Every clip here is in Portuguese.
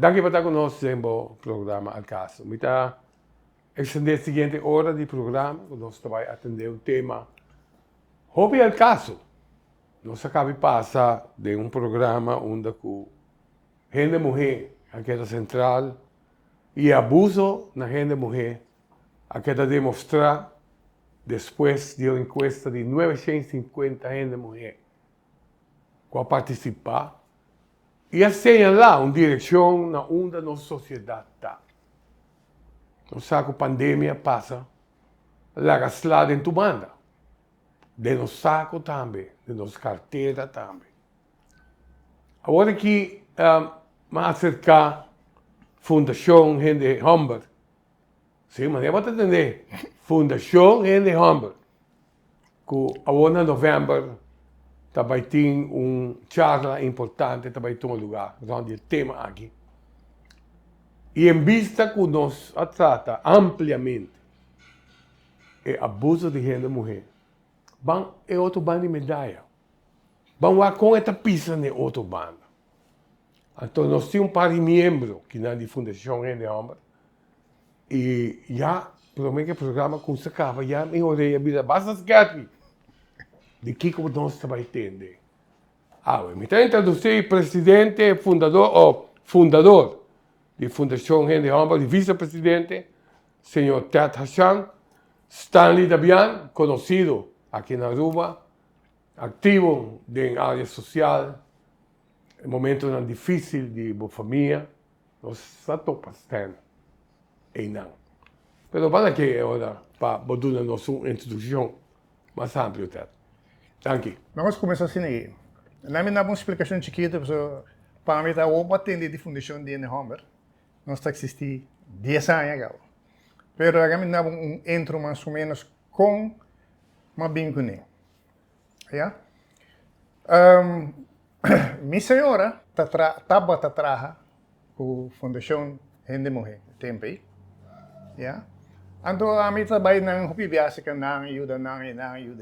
Daqui para estar conosco no programa Al Caso. Mita extender a seguinte hora de programa, nós vai atender o tema Hobby Al Caso. Nós acabamos de passar de programa onde com gente mulher, aquela central, e abuso na gente mulher, aquela demonstrar, depois de uma encuesta de 950 gente mulher, que participar, e asseñalar uma direção na onde a nossa sociedade está. Nós sabemos que a pandemia passa, la gaslada em tumanda, de nos saco também, de nos carteira também. Agora que me acercar Fundação Gente Humber, sim, mas eu vou entender, Fundação Gente Humber, que agora em novembro, também tem charla importante, também tem lugar, onde o tema aqui. E em vista que nós trata ampliamente o abuso de gente mulher, é outro bando de medalha. Vamos lá com esta pista de outro bando. Então, nós temos par de membros que na Fundação Gente Humber e já, pelo menos o programa com se acaba, já me orei a vida bastante gratuita. De que nós também entender. Me está introduzir presidente, fundador de Fundação Gente Humber, de vice-presidente, senhor Ted Hassan, Stanley Dabian, conhecido aqui na Aruba, ativo na área social, em momento difícil de boa família, nós estamos passando e não. Mas vamos aqui agora para dar a nossa introdução mais ampla, Ted. Danke. Vamos começar assim aí. Na minha uma explicação chiquita, para mim, eu atender de Fundação de Humber. Nós está existindo 10 anos agora. Mas a minha entro mais ou menos com uma bem. Ja? Minha senhora estava atrás com a Fundação Gente Mulher, tempo aí. Ja? Então, a minha trabalho na viagem que não ajuda,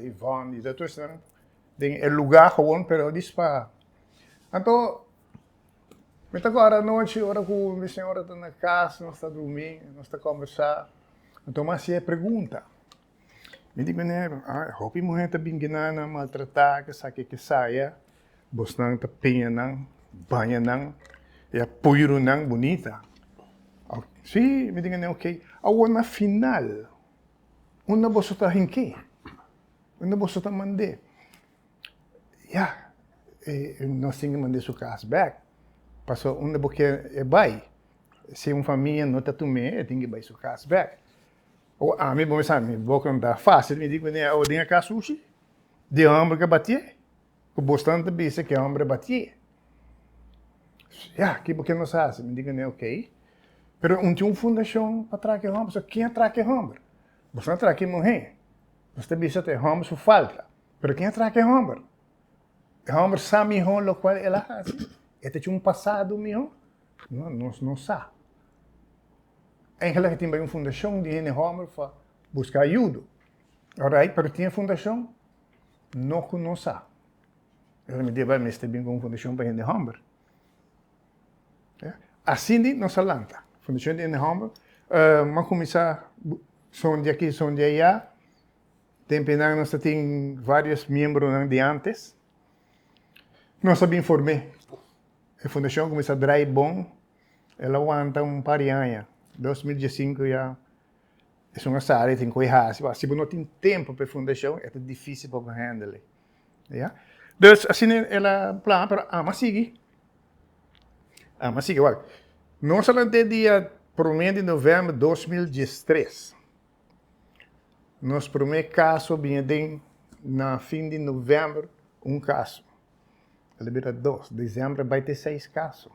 Ivone, e tudo isso. Tem lugar gewoon, pero dispa. Então, agora à noite, hora que minha senhora está na casa, nós está dormindo, nós está conversando. Então, mas se pergunta. Me digo, roupa mulher está bem ganhando, maltratada, que sabe que saia, bostão está penha não, banha não, e a puiro não bonita. Sim, me digo, ok. Agora na final, onde você está em que? Onde você está mandando? Nós temos que mandar sua casa back. Passou onde você vai. Se uma família não está tomando, tem que ir sua casa back. A mim, vamos saber, vou contar fácil. Me digo, eu tenho a casa sushi, de homem que batia, o bastante bicho que homem batia. Que porque não sabe? Me digo, ok. Pero não tinha uma fundação para trazer homem. Só quem atraque homem? Você não atraque mulher. Você bicho tem homem sua falta. Pero quem atraque homem? Homem sabe melhor o qual ela faz. Este tinha passado melhor? Não sabe. Eigenlijk tem uma fundação de homem para buscar ajuda. Alright, pero tinha fundação? Não sabe. Ela me disse, mas tem bem uma fundação para homem. Assim, nós falamos. Fundação de homem, mas começar, são de aqui, são de allá. Tem pena, nós temos vários membros de antes. Nós sabemos informar. A fundação começou a drive bom. Ela aguenta par de anos. 2015 já é uma área que tem que ir. Se você não tem tempo para a fundação, é difícil para handle. Então, assim, ela plana para mas sigue. Mas sigue, olha. Nós falamos dia 1 de novembro de 2013. Nosso primeiro caso vinha na fim de novembro, caso. Libera 2. Dezembro vai ter 6 casos.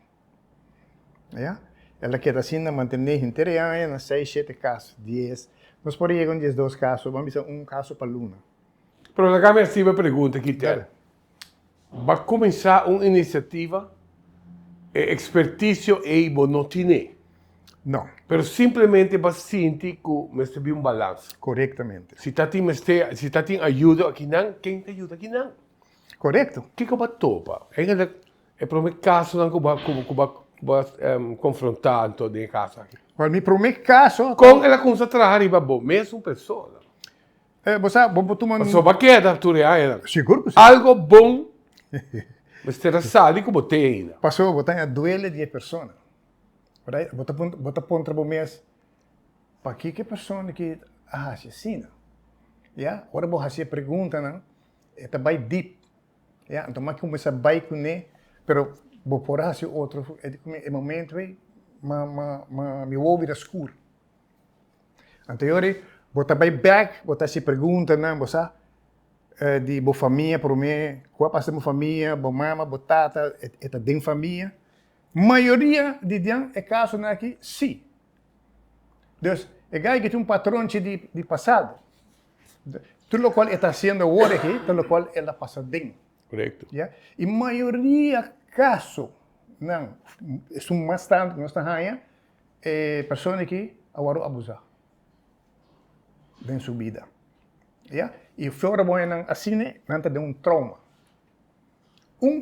Ela quer assim manter inteira 6, 7 casos, 10. Nós podemos chegar a 12 casos, vamos ter caso para Luna. Pero agora me uma pergunta aqui, vai começar uma iniciativa, expertício e bonotine? Não. Pero simplesmente vai sentir que recebi balanço. Corretamente. Se está tem ajuda aqui não, quem te ajuda aqui não? Correto. O que vai topa? É para o caso que vai confrontando de caso aqui. Mas mi primeiro caso, Com ela começa a trabalhar riba bom, mesmo pessoa. você, vou botar uma... Só para que da tu real, Seguro que sim. algo bom, mas terá sali como tem ainda. Passou, botar a duele de pessoa. Botar ponto para o mês. Para que pessoa que assassina? Yeah? Agora vou fazer pergunta, não? É bem deep. Yeah? Então, mas começa bem com ele, pero vou por assim outro, é momento aí, me ouve escuro. Anterior, botar bem back, botar se pergunta, não? Você de boa família para mim, qual passa de família, boa mama, boa tata, é de família. Maioria de dia é caso aqui, sim. Então, é que tem patrão de passado. Tudo o qual está sendo agora aqui, tudo o qual ela passa bem. Correto. Yeah? E maioria caso, não, é mais tanto, nós estamos aí, pessoas que agora abusar da sua vida. Yeah? E fora bom assim, não tem um trauma.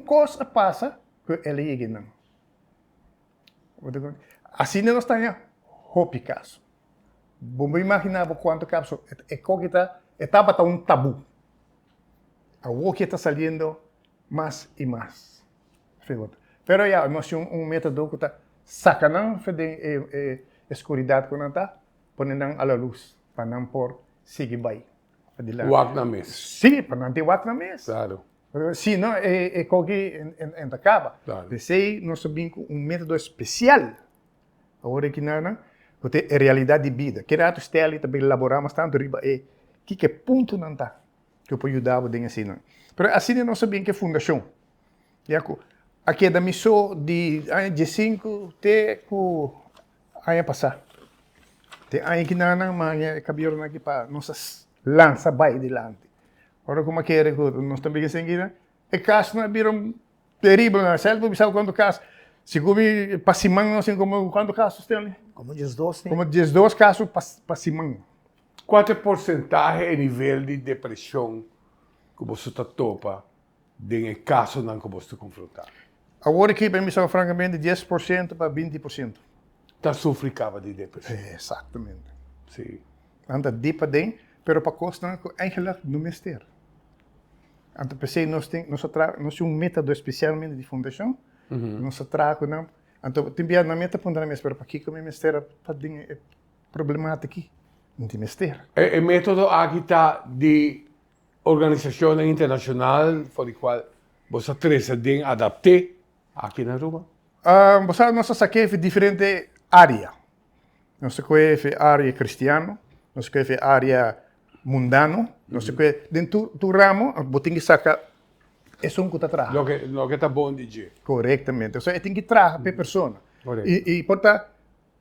Coisa passa que ela chega não. Assim nós estamos aí, hope caso. Vamos imaginar quanto caso é que está um tabu. Algo que está saliendo mais e mais. Pero já, nós temos método que está sacando de escuridão que não está, ponendo à luz, para não por seguir bem. Wak na mesa. Sim, para não ter wak na mesa. Claro. Sim, não, é que acaba. Claro. Pensei, nós sabemos método especial. Agora que não, porque é realidade de vida. Que rato está ali, também elaboramos tanto, riba, que ponto não está, que eu posso ajudar a assim, não. Mas assim nós sabemos que é fundação. Aqui é da missão de ano 5 até o ano passado. Tem ano que não, mas caberam aqui para nós lançar bem adiante. Agora como é nós também seguimos, é caso não viram terrível, não sei, você sabe quanto caso. Se come passimão, assim como quantos casos tem ali? Como 12, né? Como 12 casos passimão. Quanto é porcentagem e nível de depressão que você está topa de caso não que você está confrontado? Agora aqui, para mim, são francamente 10% para 20%. Está sofrendo de depressão. Exatamente. Sim. Anda diepa dentro, pero para costa eigenlijk no mistério. Então, pensei, nós temos método especialmente de fundação, nós trazemos, então, tem na meta para a pero para aqui como mistério, para problemática aqui, não tem mistério. O método aqui está de organização internacional, por o qual você três de adaptar aqui na Roma? Você nós saquei diferente área. Nós conhece área cristiana, nós conhece área mundano, nós conhece dentro do ramo, você tem que sacar é um que está atrás. Lo que está bom de dizer. Corretamente. Então, tem que trazer para a pessoa. Correto. E portanto,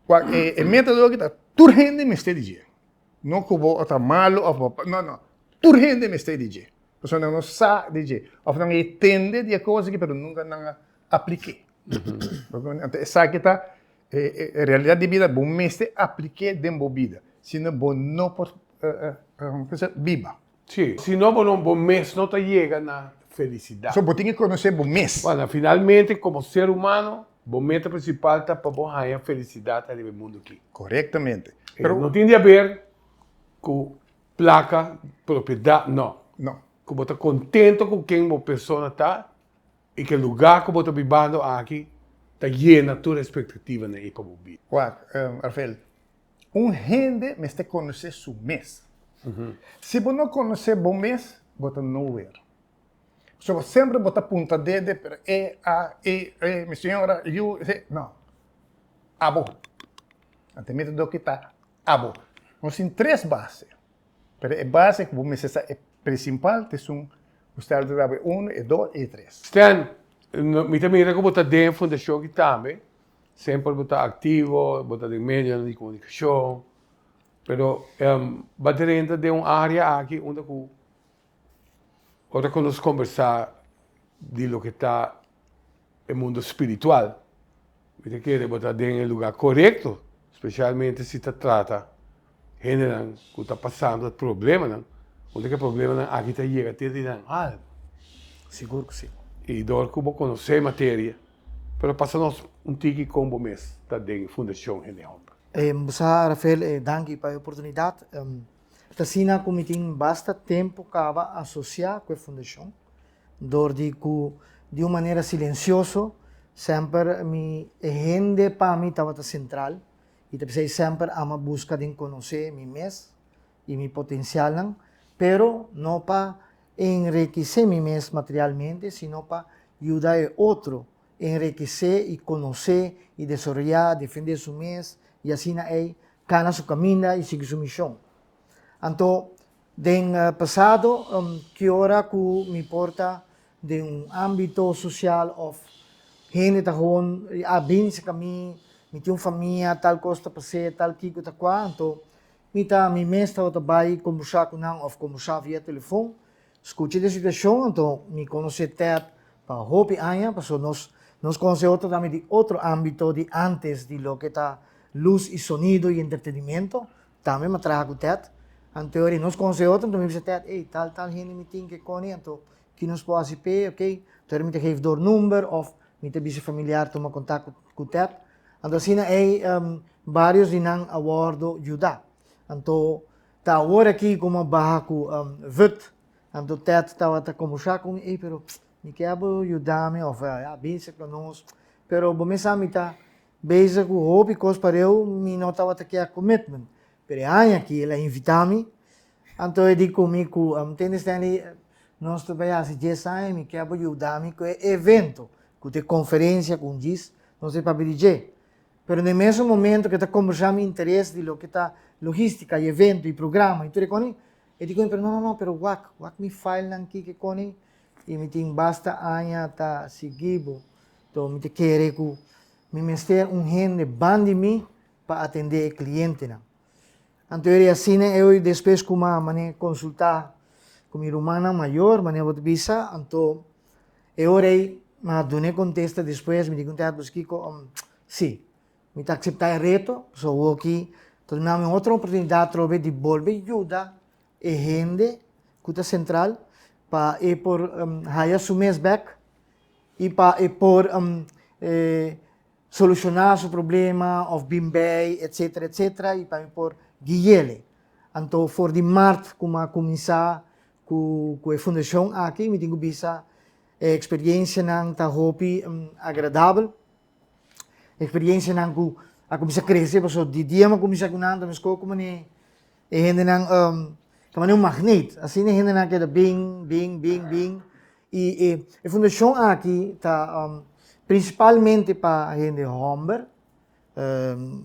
o método que está turgente me está dizendo. Não que está malo, não. Turgente me está dizendo. A pessoa não sabe dizer. Ou não entende de coisa que pero nunca não apliquei. Então, essa que está a realidade de vida, bom mestre apliquei dentro da vida. Senão, bom não por viva. Sim. Se não, bom mês não chega na felicidade. Só você tem que conhecer bom mês. Bueno, finalmente, como ser humano, o meta principal está para bom ganhar felicidade no mundo aqui. Corretamente. Pero não tem a ver com placa, propriedade, não. Não. Como está contente com quem a pessoa está e que o lugar que você está vivendo aqui está lleno de toda a expectativa na para viver. Rafael, gente me está conhecer seu mês. Se você não conhecer bom mês, você não ver. So, sempre botar punta dedo para minha senhora, eu, não. Abo. Até mesmo do que está. Abo. Nós temos 3 bases. Mas a base que vamos necessitar é principal, que são os estados de 1, 2 e 3. Stan, me também como está dentro da fundação que também, sempre está ativo, está em meio de comunicação, pero vai dentro de uma área aqui onde Ora quando nós conversar de lo que está no mundo espiritual, você quer botar em lugar correto, especialmente se trata de gente que está passando problema, onde que problema aqui está chega até de algo. Seguro que sim. E dor como conhecer matéria, pero passamos tiki combo mês da den Fundação Rende Homber. Sa Rafael, danke pela oportunidade. Tasina kumiting basta tempo kaba associar com a fundação, de uma maneira silenciosa, sempre me rende para mim estava central e também sempre ama busca de conhecer mim mesmo e meu potencial, pero não para enriquecer mim mesmo materialmente, sino para ajudar o outro a enriquecer e conhecer e desenvolver, defender su mês e assim aí cana su caminho e sigue sua missão. Então, no passado, que hora que me importa de âmbito social ou gente tá gewoon bem se caminho, me tem uma família, tal coisa para ser, tal que tá qua, então me mestre tá vai conversar com não ou conversar via telefone, escute a situação, então me conhecer até para hope aia, para nós conhecer outro também de outro âmbito de antes de lo que tá luz e sonido e entretenimento, também me trago até. Anterior, nós conhecemos outro, então me disse até, tal gente me tem que conhecer, então que nos pode assistir, ok? Então me geef door número of me te bise familiar toma contato com o então assim vários de não awardo ajuda. Então tá agora aqui como barra com vet, então estava a conversar com ele, pero me quer ajudar-me, ou bem se conosco, pero bom me sabe tá bezig com hobby, coisa para eu me não estava aqui a commitment. Pero aqui ela invita-me, então eu digo comigo, entende Stanley, nós também assim já me quer ajudar-me com evento, com a conferência com diz, não sei para dirigir. Pero no mesmo momento que está conversando interesse de lo que está logística e evento e programa e tudo com eu digo, pero não, pero wak me file aqui que com e me tem basta anya tá seguido, então me te querer com me mestre gente bande me para atender o cliente não. Então, assim, eu depois como consultar com minha irmã maior, vou visa, então, eu done contesta depois, me digo, Kiko, sim, me aceitar o reto, sou aqui, então, me dá outra oportunidade de volver ajuda a gente, que está central, para ir por haya su mês back, e para ir por solucionar seu problema, ou bem bem, etc, e para ir por guiele. Então, for de março, como a começar com a fundação aqui, me tenho vista experiência não tá hobby agradável, experiência não a começar a crescer, porque de dia eu comecei com nada, mas como nem gente não como um magnet, assim nem gente não queda bem e a fundação aqui tá principalmente para gente homem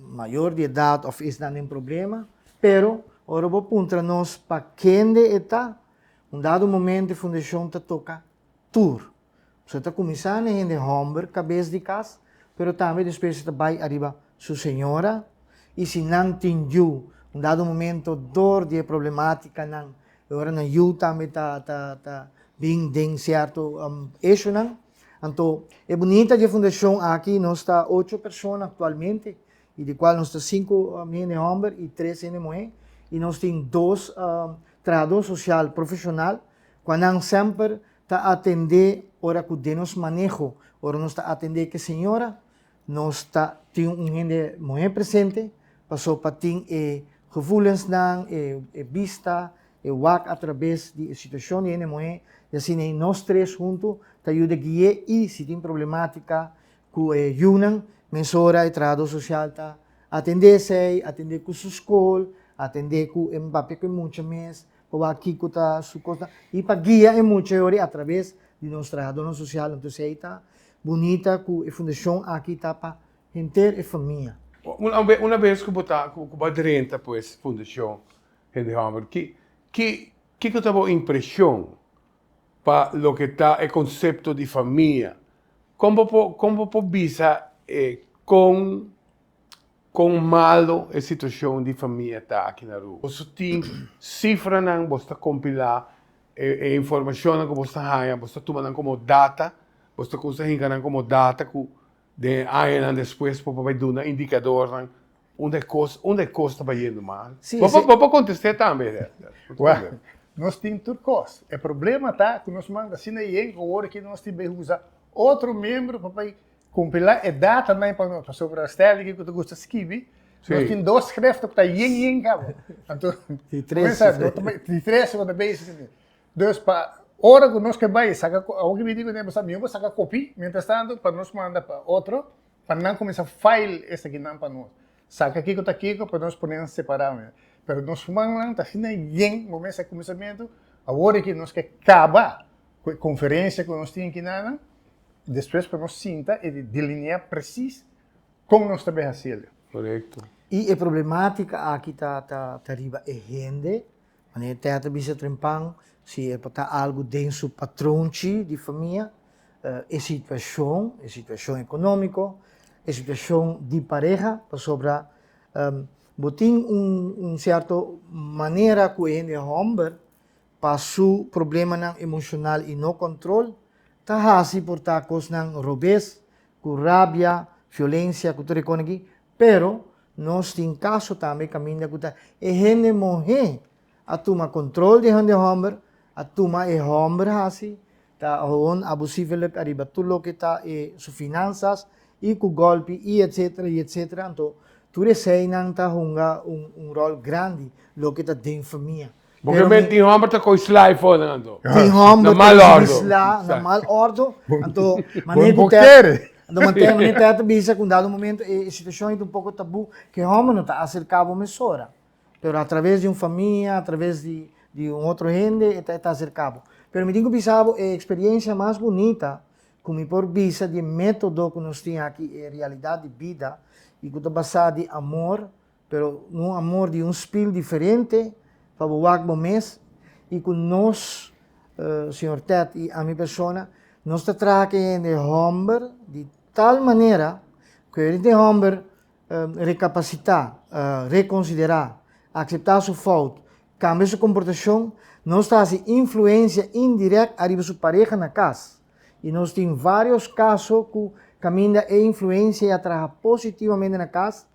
maior de idade ou isso não tem problema, pero ora vou punta nós para quem está dado momento a fundação te toca tour. Você está começando a gente homem cabeça de casa, pero também depois está vai arriba sua senhora e se não tem dado momento dor de problemática não, ora na também tá bem certo isso não. Então, é bonita a fundação aqui, nós está 8 pessoas atualmente, e de qual nós está 5 homens e 3 mulheres, e nós temos 2 trabalhadores social profissional, quando sempre está atender hora que nós manejo, hora nós está atender que senhora, nós está tem gente mulher presente, passou para ter gevoelens não, vista, wak através de situação de mulher, e assim nós 3 juntos te ajuda a guiar e se tem problemática com Yunan, mensura e trabalhador social tá atender com sua escola, atender com o papel com muitas mês, para aqui com a sua coisa e para guiar em muitas horas através de nosso trabalhador social, então aí tá bonita com a fundação aqui tá para gente e família. Uma vez que botar com a pues Fundação Rende Homber, que tava impressão para lo que está o conceito de família, como po visa com malo a situação de família tá aqui na rua. Você tem cifra não, você compilar informação que você ganha, você toma como data, você consegue ganhar como data de anos depois para vai dar um indicador onde costa vai indo mal. Vou contestar também. Nós temos tudo coisa. O problema tá que nós manda assim aí agora que nós temos que usar outro membro para compilar e dar também para nós, sobre a stijl que tu gosta de escrever. Nós temos 2 schriften que está yin cabo. Então, Die 3. die 3 wat bezig zijn. Dus para hora que nós que vai sacar alguém me diga nós amigos sacar copy, mientras tanto para nós mandar para outro, para não começar file esse aqui não para nós. Saca aqui que tá aqui para nós poder separar. Pero nós fumamos tá assim yin momento de começamento, agora que nós que acaba com conferência que nós temos aqui nada, depois para nós sinta e delinear preciso como nós também fazemos. Correto. E a problemática aqui tá riba é gente, mas até bisa trempang se é para algo dentro do patrão de família, é situação econômica, é situação de pareja, para sobra botin certo maneira que ele homem passou problema não emocional e no controle, tá hasi por tá cos não robes, com rabia, violência, com tudo aqui. Pero, nós temos caso também, caminho que é gente morrer, a tomar controle de gente homem, a tomar e homem assim, tá on abusivo arriba tudo que tá e suas finanças e com golpe e etc. Então, tudo isso aí não tá rol grande, lo que tá dentro da família. Porque men tem homem tá com slide falando. Tem homem na mal ordo. Na mal ordo, então, Então, manter teto bisa com dado momento a situação é um pouco tabu que o homem não está acercado a mesora, pero através de uma família, através de outro gente está acercado. Pero me digo bisabo a experiência mais bonita como por visa de método que nós temos aqui é realidade de vida e que está basado de amor, pero um amor de um espírito diferente para o mês e com nós, senhor Ted e a minha pessoa, nós tratamos de homem de tal maneira que ele homem recapacitar, reconsiderar, aceitar sua falta, cambiar sua comportação, nós temos influência indireta arriba sua pareja na casa. E nós temos vários casos que caminha e influência e atrai positivamente na casa,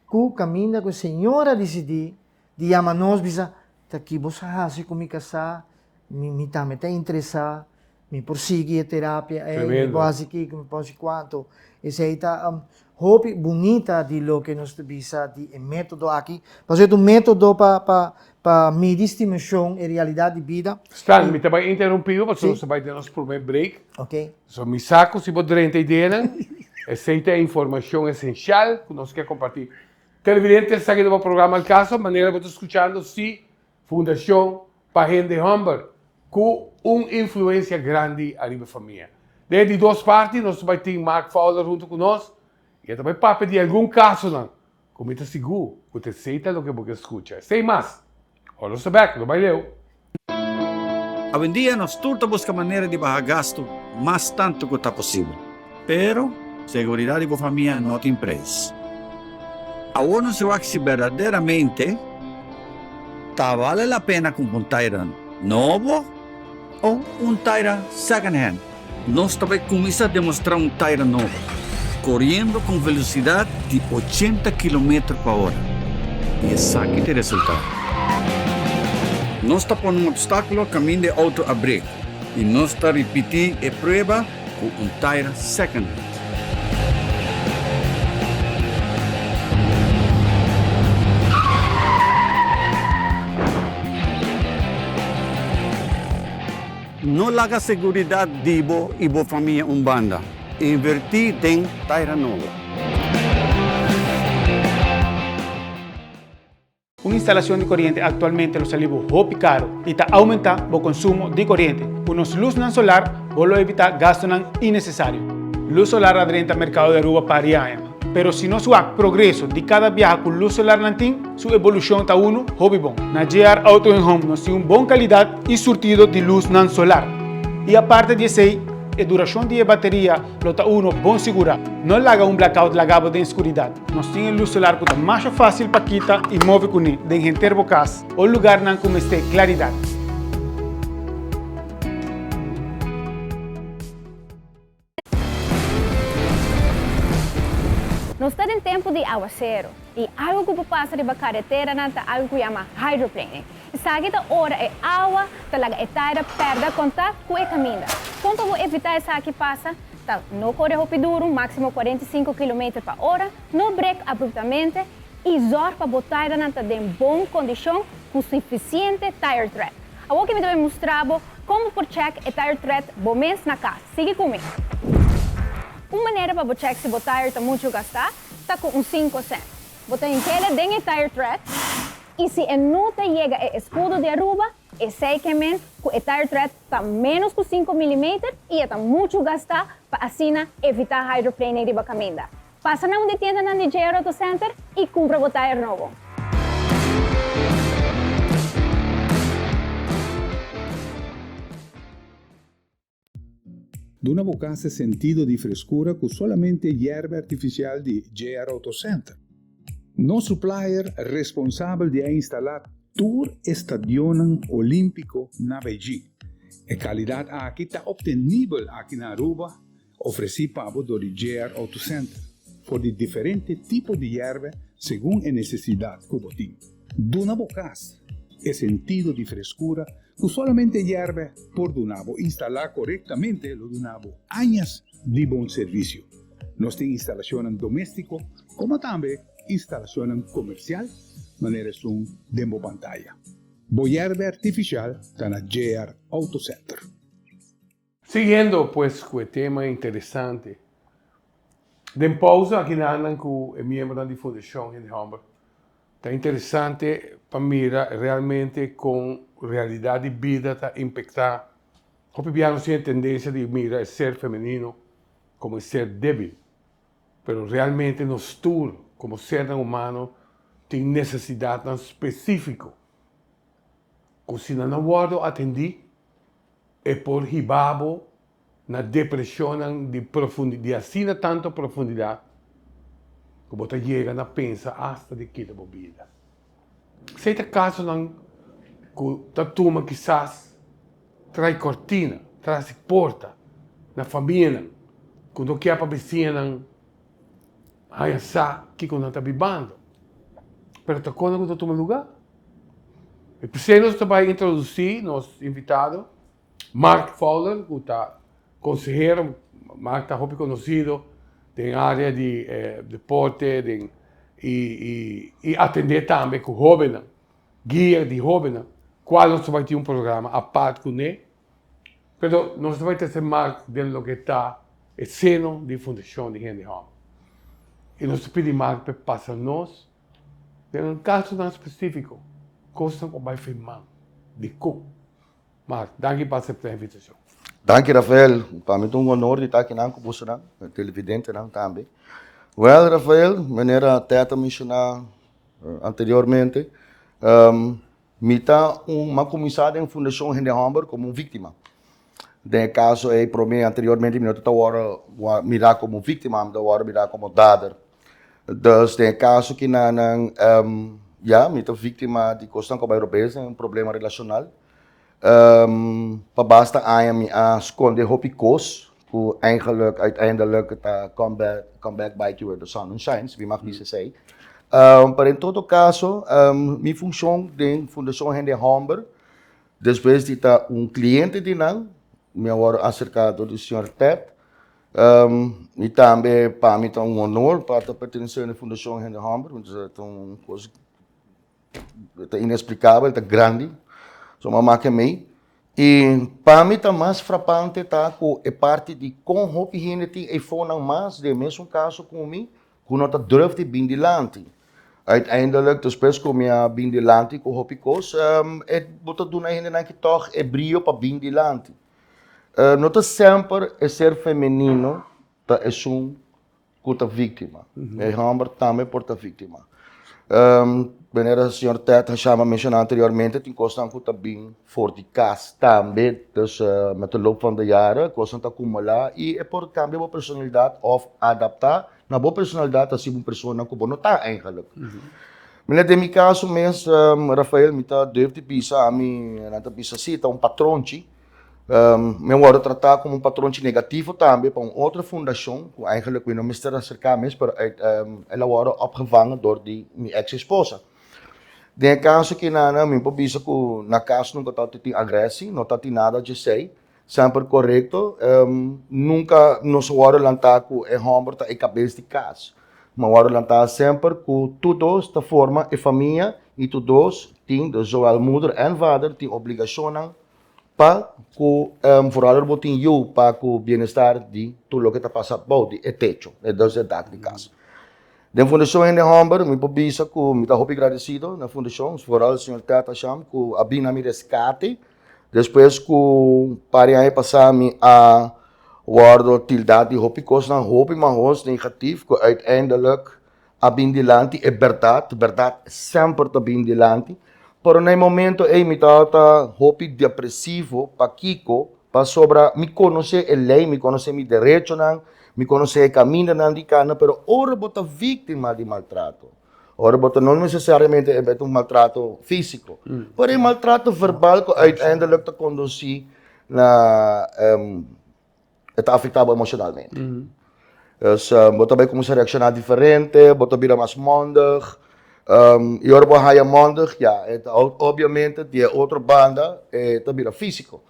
que caminha que a senhora decidir, de chamar nós, bisa, tá aqui você assim com me casar, me tá interessar, me prosseguir a terapia, me pode aqui, me pode quanto. Esse aí tá hope bonita de lo que nós bisa de método aqui, fazer um método para medir estimação e realidade de vida. Stan, me também interrompido, porque você vai ter nosso primeiro break. Ok. So, me saco se você não entender, aceita a informação essencial que nós queremos compartilhar. Televidentes, está aqui no programa El Caso, maneira que você está escutando, sim, Fundação para Gente Humber, com uma influência grande arriba da família. Desde 2 partes, nós vamos ter Mark Fowler junto conosco, e também para pedir algum caso, não. Como está seguro, você aceita o que você escuta. Sem mais, olha o back, não vai ler. Hoy en día nos turta busca manera de bajar gasto más tanto que está posible. Pero, seguridad de tu familia no te precio. Ahora no se va a si verdaderamente vale la pena comprar un Tyra nuevo o un Tyra second hand. Nós também começamos a demonstrar um Tyra novo, correndo com velocidade de 80 km/h. E esse aqui tem resultado. Nós está pondo um obstáculo caminho de auto a break. E nós está repetindo a prova com um Tyra second hand. Não larga a segurança de você e sua família banda. Invertir em Tyra nova. Una instalación de corriente actualmente lo sale muy caro y está aumentando el consumo de corriente. Con luz solar, vos evitar gastos innecesarios. Luz solar adrenta al mercado de Aruba para pero si no su progreso de cada viaje con luz solar su evolución está uno hobby bon. Na GR Auto & Home nos tiene una buena calidad y surtido de luz solar. Y aparte de eso, la duración de la batería lo está uno buen segura. No le haga un blackout lagado de oscuridad. Nos tiene luz solar que está más fácil para quitar y mover con él de gente casa o lugar como esté claridad. Nós estamos em tempo de aguacero e algo que passa na carretera é algo que chama hydroplane. Sabe que hora é água, talaga é taira, perde contato com o caminho. Como para evitar isso que passa, no corre rápido, máximo 45 km/h, no break abruptamente e zorga para botar em boa condição com suficiente tire tread. Agora que me deve mostrar como por check o tire tread bomens na casa. Siga comigo. Uma maneira para check se o tire está muito gastado, está com 5 cents. Botar em tela dentro do tire tread e se a nota chega ao escudo de Aruba, é sequamente que o tire tread está menos que 5 mm e está muito gastado para assim evitar hydroplaning de caminho. Passa na onde tienda na JR Auto Center e compra o tire novo. Duna bocasse sentido di frescura con solamente hierba artificial di JR Auto Center. No supplier responsabile di installare tour stadion olimpico na Beijing. E qualità aqui está obtenibile aqui na Aruba, oferecida do JR Auto Center, por de diferentes tipos de hierba según a necesidade que botín. Duna bocasse e sentido di frescura con solamente hierba por Dunabo instalar correctamente lo Dunabo años de buen servicio. Nos tiene instalación doméstico como también instalación comercial, manera un demo pantalla. Hierba artificial está en JR Auto Center. Siguiendo pues con el tema interesante. De pausa aqui andan con el miembro da fundación en Humber. Está interessante para mirar realmente com realidade de vida, está impactar. Hoje piano tem a tendência de mirar o ser feminino como ser débil, mas realmente nós todos, como ser humano, tem necessidade específica. Se não guardo atendi, é por hibabo na depressão de profundidade, assim tanto profundidade, que você chega a pensar hasta de que vida. Se é caso não, que a turma quizás traz cortina, traz porta na família, quando quer para vizinha, aí sabe que quando está vivendo. Mas está quando está tomando lugar. E por isso nós vai introduzir nosso invitado, Mark Fowler, que está conselheiro, Mark está muito conhecido na área de deporte e atender também com jovens, guia de jovens, qual nós vai ter programa a parte com ele, mas nós vai ter Mark dentro do que está o seno de fundação de Henry Home. E nós pedimos Mark para passar-nos, em um caso não específico, coisa que vai firmar, de como. Mark, obrigado por aceitar a invitação. Dank je, Rafael. Para mim é um honor de estar aqui na Cubuça, televidente também. Well, Rafael, maneira até mencionar anteriormente, me está uma comissária em Fundação Henry Humber como vítima. No caso, para mim, anteriormente, me estava mirar como vítima, me estava mirar como dader. Então, no caso que me estou vítima de questão como europeia, problema relacional. Basta a esconder hopicos, que eigenlijk uiteindelijk het comeback bite you where the sun shines, wie mag niet zeggen. Maar in todo caso, minha função de Fundação Henry Humber, depois de ter cliente de nós, me agora acercado do Sr. Ted, e também para mim é honor para pertencer à Fundação Henry Humber, é uma coisa inexplicável, é grande. So, mamãe me. E para mim está mais frapante tá que é parte de como o gente é fona mais de mesmo caso com mim, que não está durf de bindilante. Uiteindelijk, depois que minha bindilante com o picos, é botar do na gente que toch é brilho para bindilante. Não está sempre é ser feminino, tá é que está vítima. É homem também por estar vítima. Wanneer o Sr. Ted já mencionou anteriormente, tem coisas que também for de casa também, dus met de loop van de jaren, coisas que acumular e é por cambio de personalidade of adaptar na boa personalidade assim uma pessoa que não está eigenlijk. Mas no meu caso mesmo, Rafael, me está deve pisar a mim, não está pisar assim, tá patrões. Me vou tratar como patrão negativo também para outra fundação, que eigenlijk não me está acercando, mas ela foi opgevangen door minha ex-esposa. No caso que me pisa que na casa nunca está tem agressão, não está nada de sei, sempre correto. Nunca nos horen lantar com é homem tá e cabeça de casa. Mas horen lantar sempre com todos da forma e família e todos têm, zowel moeder en vader, têm obrigação para que vooral botin eu para o bem-estar de tudo o que está passando bem de teto, das dak de casa. Da fundação em Hamburg, me pobisa que me está muito agradecido na fundação, vooral o senhor Tata Sham, que abriu na minha resgate, depois que parei aí passar me a waarde tildade de hoop kost na hoop maar hoos negatief, que uiteindelijk abin de lanti é verdade sempre abin de lanti. Pero no momento me estava hopi depressivo para Kiko, para sobra me conhecer a lei, me conhecer meu direito, me conhecer o caminho de cana, pero ora bota vítima de maltrato. Ora bota não necessariamente é um maltrato físico, mas é maltrato verbal que uiteindelijk te conduzir na está afetado emocionalmente. Bota bem começar a reaccionar diferente, bota vira mais mondig. E ora vou raia mondig, ja, obviamente die outra banda também é físico.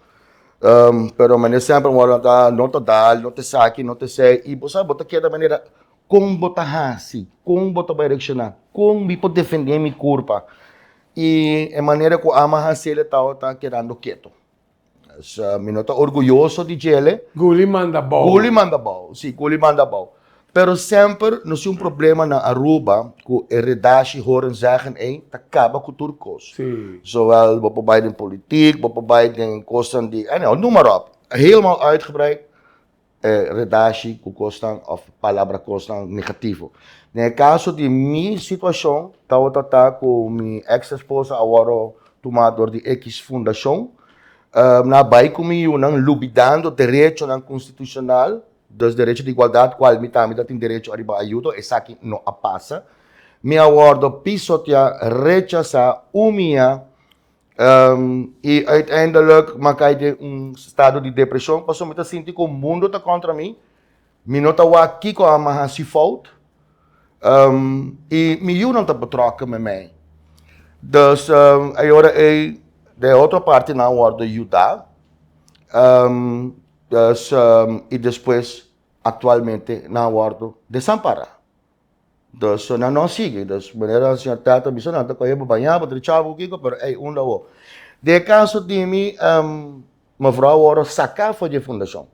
Pero mas sempre mora da não te dá, não te saque, não te sei e você bota que da maneira como bota hasi, como bota vai reaccionar, como me pode defender minha corpo e a maneira que ama hasi ele tá querendo quieto. Me nota orgulhoso de ele. Guli manda bom. Guli manda bom, sim, Guli manda bom. Pero sempre não é problema na Aruba que a redatie horen zeggen, dat acaba com turcos. Sim. Zowel bij de politiek, bij de kosten die, noem maar op. Helemaal uitgebreid, redatie que kosten of palavra kosten negativo. No caso de minha situação, estava com minha ex-esposa, agora tomador de X Fundação, na Bahia comigo, lubidando direito constitucional, dos direitos de igualdade, qual me tem direito a riba ajuda, essa aqui não passa. Me aguardo pisotear, rechazar, humilhar, e uiteindelijk maak de estado de depressão, passou me sentir que o mundo está contra mim, me não está aqui com a minha fout, e me não está betrokken met mij. Dus agora de outra parte não aguardo ajudar, e depois atualmente não aguardo desamparar. Dus não sigue. Dus maneira a senhora Tata me sonata com ele banhar, para deixar o kiko, pero lawo. De caso de mim, mevrouw agora sacar foi de fundação.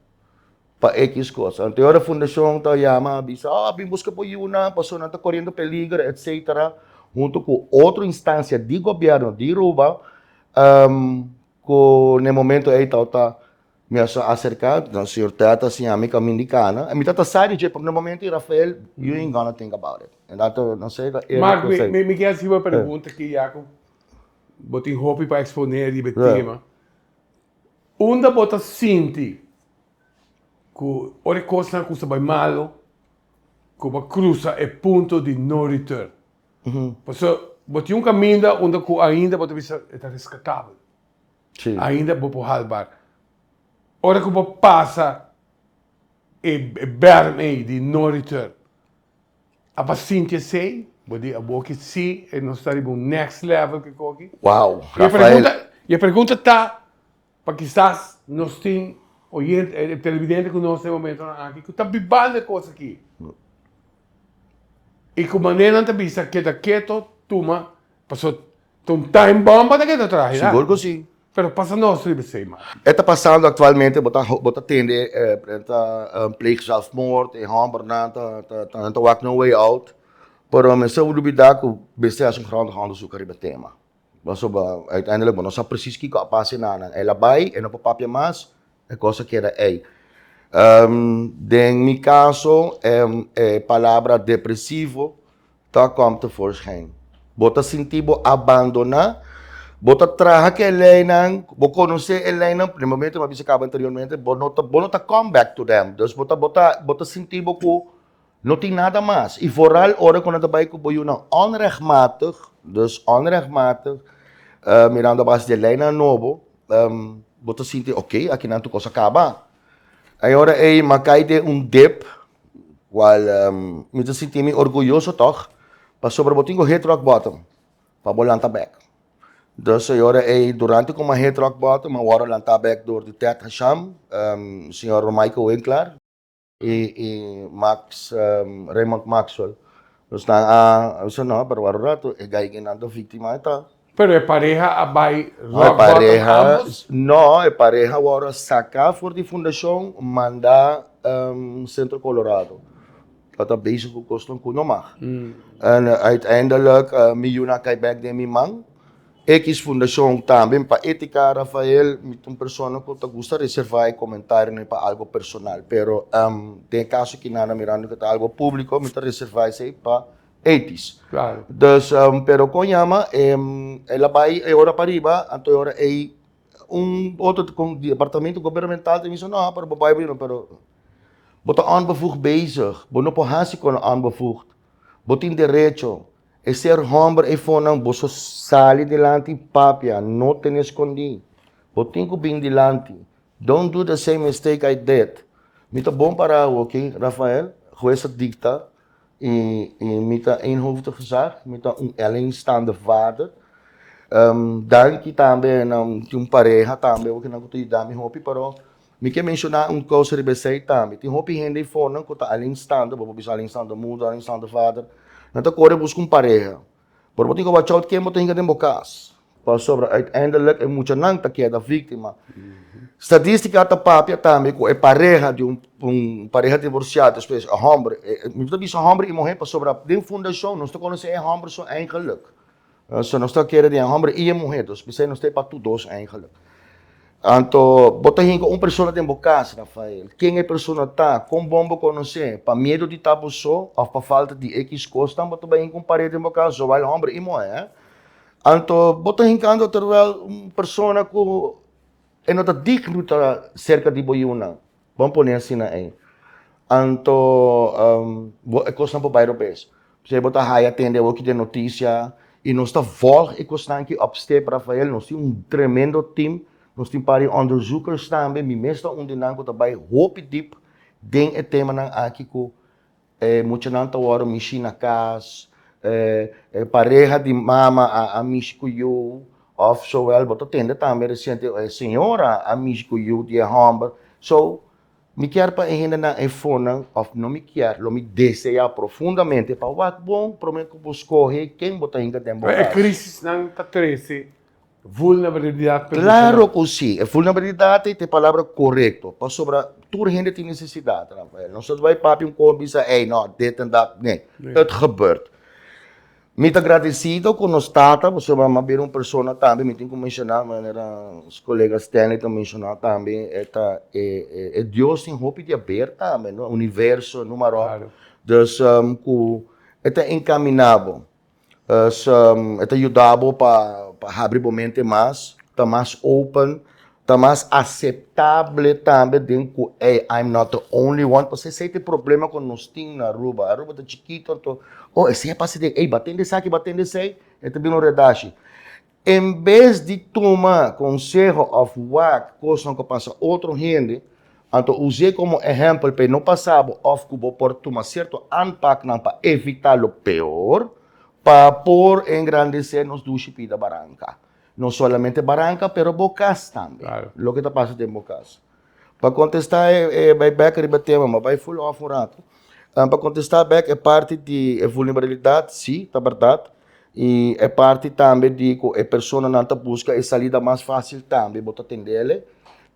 Para X coisa. Então a fundação tá chama, bisa, bem busca por uma, passou na correndo peligro, etc. Junto com outra instância de governo de Aruba, que no momento aí tá me acercar, o senhor Tata, assim, a minha indicana. A minha Tata sabe que, no momento, Rafael, you ain't gonna think about it. Então, não sei. Marco, me quer fazer uma pergunta que, Jacob, botem roupa para exponer o tema. Onde você sente que a coisa que vai mal, que vai cruzar o ponto de não retorno? Porque você um caminho onde ainda você está resgatável. Sim. Ainda você pode salvar. Ora que você passa e berme de não retorno. A paciente sei, você que sim, e nós estamos no next level que aqui. Uau, Rafael. E a pergunta está, para que estás, nós temos televidente que nós temos momento aqui, que está bibando de coisa aqui. E com maneira não está vista que está quieto, toma, passou um time bomb para que está atrás. Seguro que sim. Pero passa nós, ribe sei, mano. Está passando atualmente, bota tende, pleeg zelfmoord, in Hamburg, tá walk no way out. Pero men zou duvidar que beste as grondig onderzoek ribe tema. Was uiteindelijk, nós sabemos precies que a passe na ela vai, e não papapia mais, é coisa que era ei. Em meu caso, palavra depressivo, tá como te voorschijn. Bota sentir abandonar. Bota traha que ele não, vou conhecer ele não, no momento que eu disse anteriormente, bota come back to them. Dus bota sentir que não tem nada mais. E vooral, ora quando eu vai com o não onrechtmatig, dus onrechtmatig, mirando a base de lei novo, bota sentir, ok, aqui não tu coisa acaba. Agora macai de dip, qual me sentir orgulhoso toch, para sobre botinho hit rock bottom, para bolanta back. Dus senhora, durante como a head rock bottom, uma hora lá back door de Ted Hasham, senhor Michael Winkler e Max, Raymond Maxwell. Dus na, so no, pero waro rato, gaya nando vítima ita. Pero é pareja abai É rock bottom pareja, ambos? não, é pareja agora sacar for de fundação, mandar Centro Colorado. Dat is bezig com kosten kunomag. En uiteindelijk, miljoen kay back de mi mang. X fundação também para ética, Rafael, met uma pessoa que eu gosto de reservar e comentar para algo personal. Pero tem caso que nada mirando que tá algo público, me reservar isso para etis. Claro. Dus, pero com Yama, ela vai agora para riba, então agora é outro departamento governamental tem isso não, para babai não, pero bota onbevoegd bezig, bono po hasi ko na onbevoegd, botin derecho, e ser hombre e fonang boso sali delante papia, no te escondi, botin ko bing delante, don't do the same mistake I did. Mita bom para okay, Rafael, jueza dicta, mita eenhoofdig gezag, mita alleenstaande vader. Dan que também tem pareja também, o que não tem dami hopi, pero me quer mencionar coisa de BC também. Tem hopi gente fora que está alleenstaande, vou bisa alleenstaande moeder, alleenstaande vader. Não tá corre busca pareja. Por motivo que watch out que mo tem que democas. Para sobre uiteindelijk moet nang ta que da vítima. Statistica ta papia também com é pareja de pareja divorciada, espécie a hombre. Muito bisa hombre e mulher para sobre de fundação, nós estamos conhecendo é hombre so eigenlijk. So nós estamos querendo de hombre e mulher, dus we zijn nog steeds para tu dos eigenlijk. Anto, bota hinko pessoa tem bocas, Rafael. Quem é pessoa tá? Com bombo conhecer, para medo de tabu só, ou para falta de X costa, bota bem com parede em bocas, só vai homem e mulher. Anto, bota hinkando terwijl pessoa que é nota dignuta cerca de boiuna. Vamos pôr assim na aí. Anto, é costa para bairro pes. Você bota aí atende o que de notícia e nós está vol e costa aqui upstep, Rafael, nós temos tremendo time. Nós temos para onderzoekers também, me meestal ondernemen daarbij hoop diep ding het thema nang aqui ko moet je nan tawaro machine kas pareja de mama a Michico you of so well but atende também recente senhora a Michico you die hamber so me quer para ainda na iPhone of não me quer lo me deseja profundamente para what bom prometo buscar quem botar ainda tempo É crise não tá 13. Vulnerabilidade. Claro que sim. A vulnerabilidade é a palavra correta. Para sobre toda gente tem necessidade, Rafael. Não se vai papi coisa e dizer, não, dit en dat. Nee, het gebeurt. Muito agradecido com nós tata, você vai ver uma pessoa também, me tem que mencionar, mas os colegas Stanley também mencionar também, é Deus tem roupa de aberto também, no universo, número. Claro. Dus, é encaminado. É ajudado para abrir a mente mais, tá mais open, tá mais aceitável também dentro hey, I'm not the only one. Você sei tem problema com nós tem na Aruba. A Aruba tá chiquito, então, esse é para se dizer, batendo esse aqui, batendo esse aí, é também um redache. Em vez de tomar conselho of what, coisa que passa outro gente, então usei como exemplo para não passar of que vou por tomar certo anpak para evitar o pior. Para por engrandecer nos duchos da Barranca. Não somente Barranca, pero Bocas também. Claro. Lo que está passando em Bocas. Para contestar, vai back a tema, mas vai full off um rato. Para contestar back é parte de vulnerabilidade, sim, tá verdade. E é parte também de que a pessoa não está busca a saída mais fácil também, bota atender.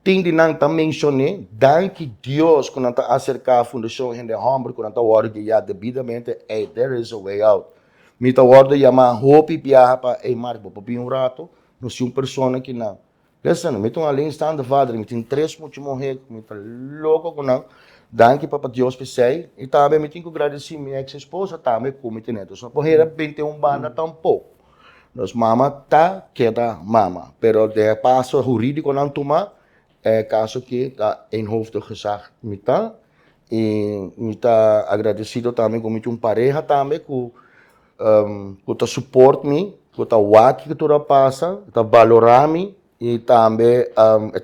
Tem de não também mencionei, danke Deus quando está acercar a fundação em de homem, quando está orgulhado devidamente, hey, there is a way out. Mita orda yama hopi piaha pa marco papi um rato no se pessoa que não. Listen, mita além stand vader, mita três muito morrer, mita louco com não. Danke papa Deus pesei e também mita que agradecer minha ex-esposa também como mita neto. Só por era 21 banda tampouco. Nos mama tá queda mama, pero de passo jurídico não toma caso que tá em hoofd gezag mita e mita agradecido também com mita pareja também com que support me, que waki que tu passa, que valorar me e também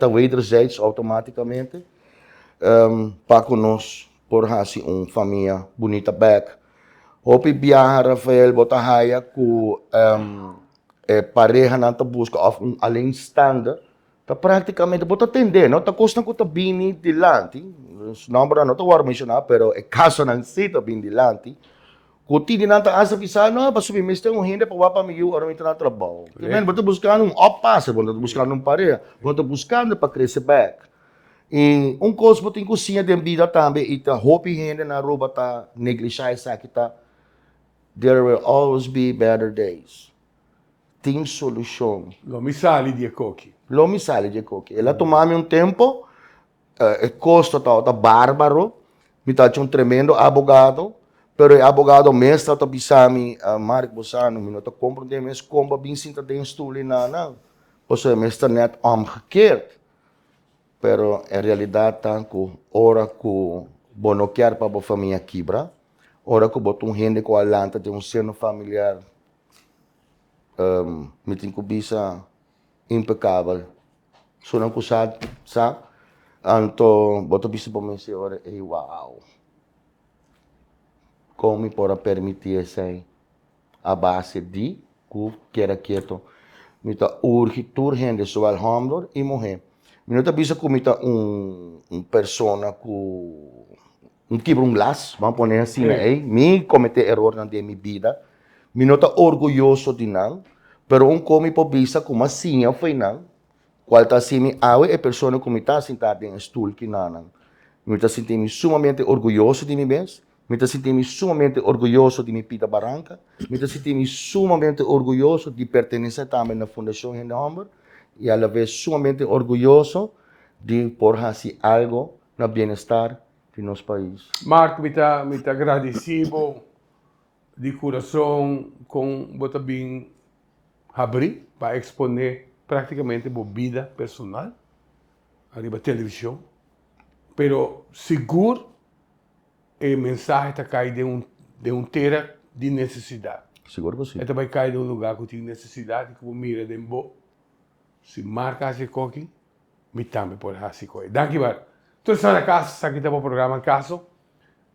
wederzijds automaticamente para conosco por assim família bonita back. Hopi viaja Rafael bota haya ku pareja na ta busca of alleenstaande, ta praticamente bota atender, no? Ta costa ko ta bini dilanti, nombra no ta war mencionar, pero é caso não se ta bini dilanti. Kuti di nanta asa pisano, pa subimiste um hindi pa wapa mi yu aron na trabalho. Men bota buscando um oppasse, bota buscando um pareja, bota buscando para crescer back. E coisa botin cozinha de vida também, e ta hopi hindi na roupa ta negligenciar essa kita. There will always be better days. Tem solução. Lo mi sali di cochi. Lo mi sale de coque. Ela tomava um tempo, custo tá bárbaro, me tá um tremendo abogado, pero o abogado mestre tá bisami Mark Bosano, me não tá compreendendo mas como bem sinta tem stoel na não. Pois mestre net omgekeerd. Pero em realidade tá com ora com bonoquear para a família quebra, ora com botar gente com a lanta de seno familiar, me tem que bisa impecável. So não kusad sa anto boto bisa para mim se ora wow. Como para permitir essa a base de que quer quieto. Mita urgente soal homem e mulher. Minuta bisa comita persona com quebra glas, vamos pôr assim, né? Me cometer erro na minha vida. Minuta orgulhoso de não, pero come por bisa como assim foi não. Qual está assim, a pessoa que está sentada em stool que não. Me está sentindo sumamente orgulhoso de mim mesmo. Me está sentindo sumamente orgulhoso de minha vida barranca. Me está sentindo sumamente orgulhoso de pertencer também na Fundação Rende Humber. E a la vez sumamente orgulhoso de por fazer algo no bem-estar de nosso país. Marco, me tá agradecido de coração com você bem abrir para exponer praticamente a vida personal arriba televisão, pero seguro o mensagem está caindo de um terra de necessidade. Seguro que sim. Ele vai cair de um lugar que tem necessidade, que mira de bo. Se marca esse coque, me também pode fazer coisa. Daqui vai. Tu está na casa, aqui está o programa caso.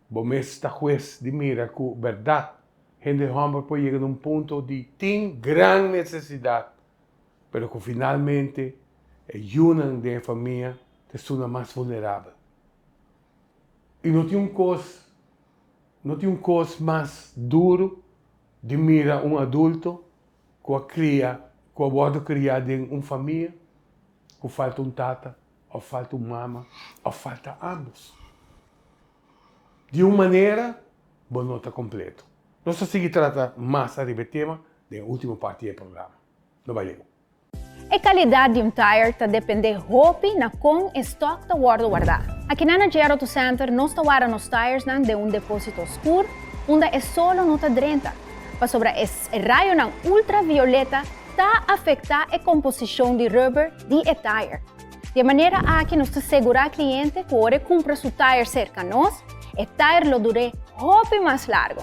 Bom, mas está juiz de mira com verdade. Gente homem pode chegar a ponto de tem grande necessidade, pero que finalmente ajudam de família que são mais vulnerável. E não tem coisa mais duro de mirar adulto que a cria, que a bordo criado em uma família, que falta tata, ou falta mama, ou falta ambos. De uma maneira, bom não está completo. Nós seguimos tratar mais a tema da última parte do programa. Não vai ler. A qualidade de tire está depende roupa na com estoque da guardar. Aqui na Gera Auto Center, nós guardamos tires de depósito escuro, onde é só nota 30. Para sobre esse raio ultravioleta, está afetar a composição de rubber de tire. De maneira a que nós assegurar cliente que ora compra seu tire cerca de nós, o tire lo dure roupa mais largo.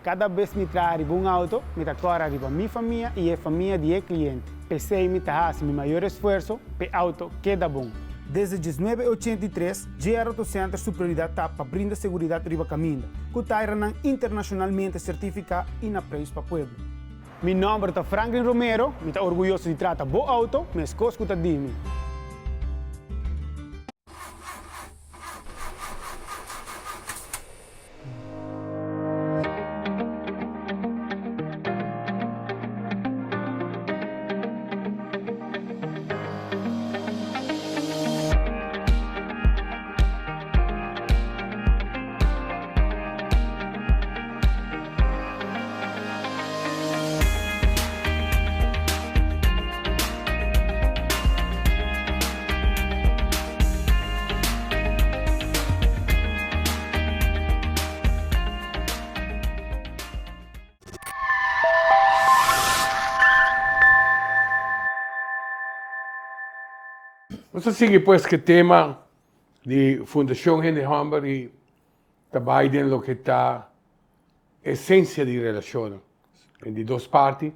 Cada vez me trago um auto, me decora arriba minha família e a família de cliente. Pensei me fazer meu maior esforço para o auto queda bom. Desde 1983, Gera Auto Center sua prioridade está para brindar segurança riba caminho, que está internacionalmente certificado e na preço para o povo. Meu nome é Franklin Romero, me está orgulhoso de tratar bom auto, mas coisa que está dimi. Vamos seguir pues que tema de Fundación Henry Humber y trabalha em lo que está essência de relação entre duas partes.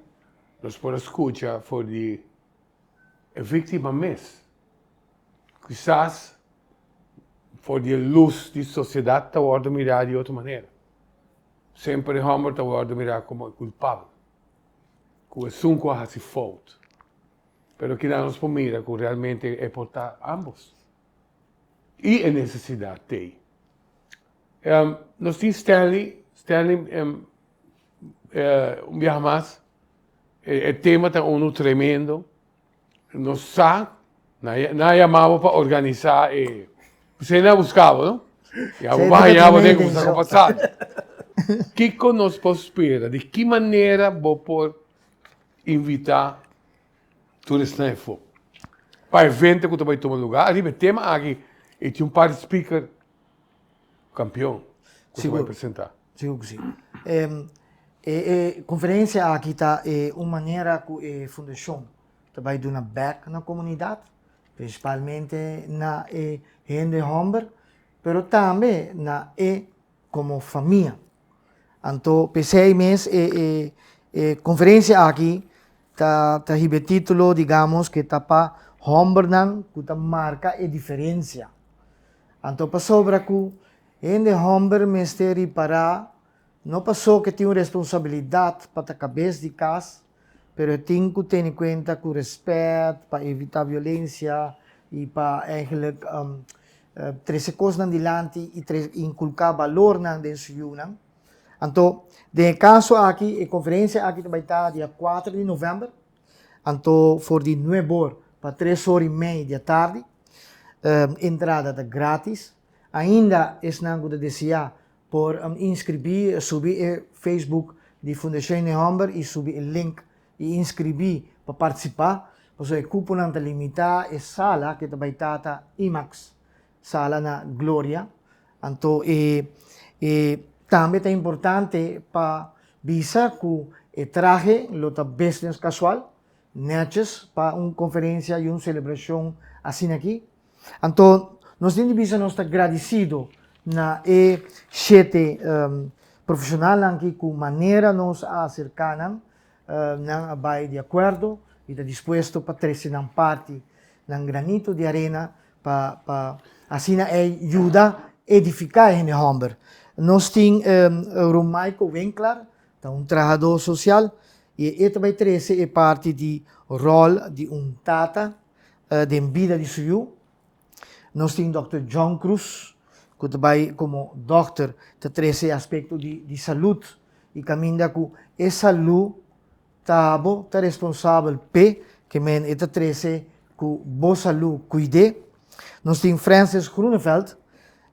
Nós podemos escutar for de a vítima mesmo. Quizás for de luz de sociedade está a mirar de outra maneira. Sempre Humber está a mirar como culpável. Que é um coisa se falta. Pero que nós podemos mirar que realmente é portar ambos. E a necessidade tem. Nós temos Stanley viaja mais. O tema está tremendo. Nós sabemos, nós chamamos para organizar. Você não buscava, não? E a banhava de como está passando. O que nós podemos esperar? De que maneira vou por invitar turistas para evento que vai tomar lugar? Ali o tema aqui e tem par de speaker campeão que vai apresentar. Seguro que sim. Conferência aqui está uma maneira que a fundação vai dar back na comunidade, principalmente na Henry Humber, mas também na como família. Então, pensei mesmo conferência aqui está o título, digamos, que está para Humber que marca a diferença. Então, para sobre que Henry Humber mesteri para não passou que tinha responsabilidade para a cabeça de casa, mas tem que ter em conta que o respeito para evitar violência e para eigenlijk trazer coisas adiante e inculcar valor na dentro. Então, de caso aqui, a conferência aqui vai estar dia 4 de novembro, então, for de 9 horas para 3h30 da tarde, entrada grátis. Ainda é não que desejar por inscrever, subir o Facebook de Fundação Henry Humber e subir o link e inscrever para participar. Porque o cupo não está limitado, é sala que vai estar IMAX, sala na Glória. Então, também é importante para avisar que o traje está business casual, netjes para uma conferência e uma celebração assim aqui. Então, nós temos que estar agradecidos na sete profissional que com maneira nos acercaram, não vai de acordo e está disposto para trazer parte ng granito de arena para assim ajuda a edificar Henry Humber. Nós temos o Michael Winkler, trabalhador social, e ele vai trazer parte do rol de tata de vida de seu. Nós temos o Dr. John Cruz, que trabalha como doctor, que traz aspecto de saúde e caminha com a saúde, está responsável que men está traz com boa saúde cuide. Nós temos Francis Gruneveld,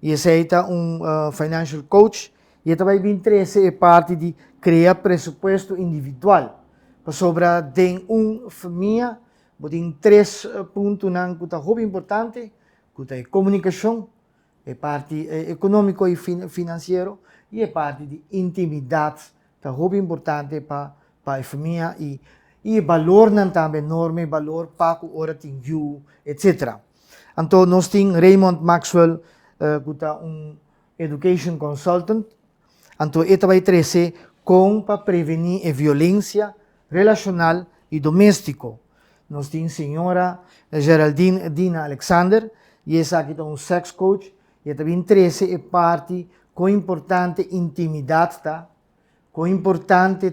e ele é financial coach, e ele também vem trazer parte de criar presupuesto individual. Para sobre uma família, tem 3 pontos que são muito importantes, que é comunicação, é parte econômico e financeiro, e é parte de intimidade, que é muito importante para a família, e valor também, enorme valor para a hora tem etc. Então, nós temos Raymond Maxwell, que é education consultant, então ele vai trazer como para prevenir a violência relacional e doméstica. Nós temos a senhora Geraldine Dina Alexander, e essa aqui é sex coach, e também trazer parte com importante intimidade, com importante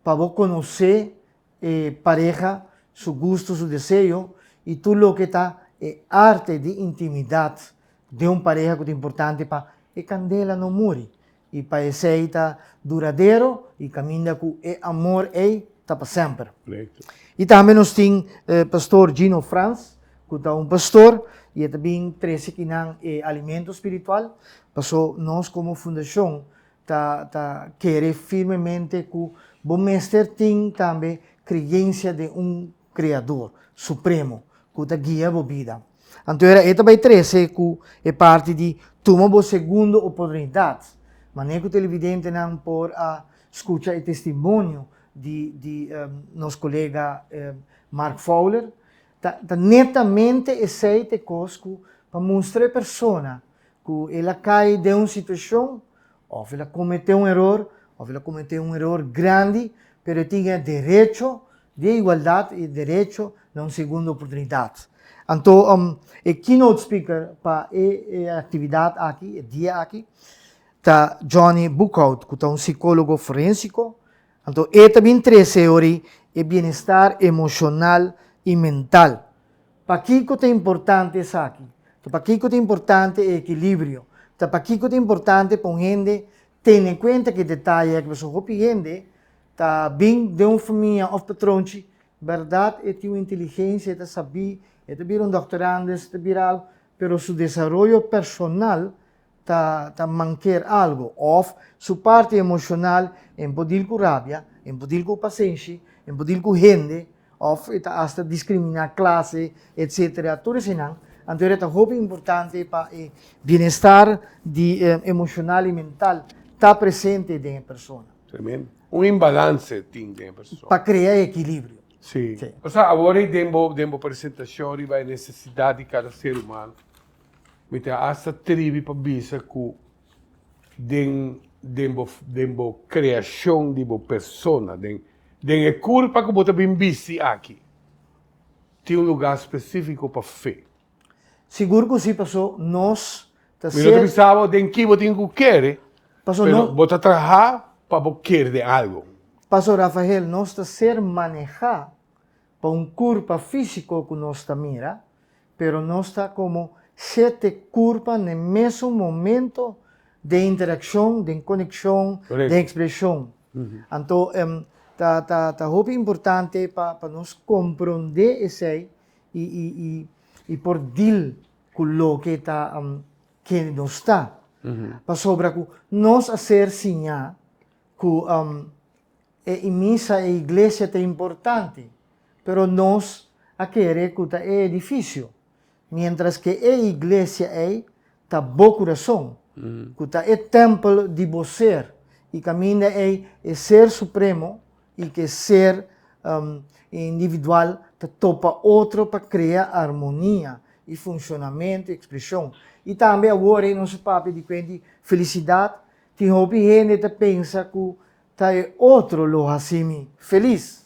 para conhecer a pareja, seu gosto, seu desejo, e tudo o que está é arte de intimidade de pareja que é importante para a candela não morrer. E para ser duradouro e caminha com o amor está para sempre. E também nós temos o pastor Gino Franz, que é pastor, e também traz aqui alimento espiritual. Passou nós como fundação queremos firmemente que o bom mestre tem também crença de Criador Supremo, que guia a vida. Então, ele também traz que é parte de tomar a segunda oportunidade. Mas nem que o televidente não pode escutar o testemunho de nosso colega Mark Fowler, tá netamente esse te cosco para mostrar a persona que ela cai de uma situação, ou ela cometeu um erro, ou ela cometeu um erro grande, mas tinha direito de igualdade e direito a uma segunda oportunidade. Então, o keynote speaker para a atividade aqui, o dia aqui, tá Johnny Buchhout, que é um psicólogo forensico. Então, ele também traz teoria de bem-estar emocional e mental. Para que é importante isso aqui? Para que é importante o equilíbrio? Para que é importante para a gente ter em conta que detalhe que você gente está bem de uma família ou patrão, verdade, é ter uma inteligência, é saber, é ter um doutorado, é ter algo, mas seu desenvolvimento personal está manquer algo, ou sua parte emocional em poder com rabia, em poder com paciência, em poder com gente, ou hasta discriminar classe, etc. Tudo isso não. Então, é muito importante para o bem-estar emocional e mental estar presente em pessoa. Tremendo. Um imbalance tem em pessoa. Para criar equilíbrio. Sim. Sim. O sea, agora demo apresentação e vai necessidade de cada ser humano. Mas essa tribo para bisa que demo criação de uma pessoa, den a culpa que você bem visto aqui. Tem um lugar específico para fé. Seguro que sim, passou nós. Mas não pensava de que você tem que querer, Passou mas nós. você trabalhar para você querer de algo. Pastor Rafael, nós está ser manejar para um corpo físico que nós está mira, pero nós está como sete corpos no mesmo momento de interação, de conexão, Correcto. de expressão. Então, tá muito importante para nós compreender isso e por deal com o que está que nós está. Para sobre que nós a ser sinha que a missa e a igreja é importante, pero nós a querer que é difícil. Mientras que a igreja está bom coração, que é templo de você, e caminha é ser supremo, e que ser individual topa outro para criar harmonia e funcionamento e expressão. E também agora, nosso papo de felicidade, tem gente que pensa que tá outro lo assim feliz.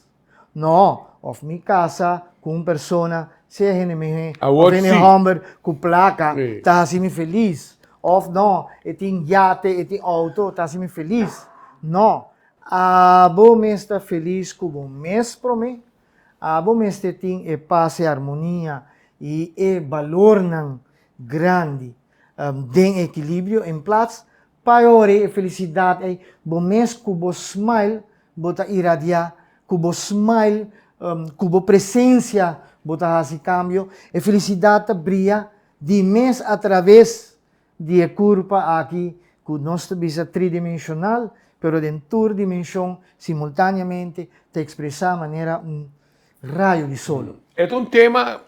Não, of minha casa com uma pessoa, seja em Agora sim. Humber com placa, Sim. tá assim feliz. Of não, tem iate, tem auto, tá assim feliz. Não, a bom mês está feliz com o mês para mim. A bom mês tem paz e harmonia e valor não grande, de equilíbrio em plaats. Paiore e felicidade é bom mês com o smile, bota irradiar, com o smile, com a presença, bota esse cambio. E felicidade brilha de mês através de curva aqui, que nós visa tridimensional, pero em toda dimensão, simultaneamente, te expressa de maneira raio de sol. É um tema,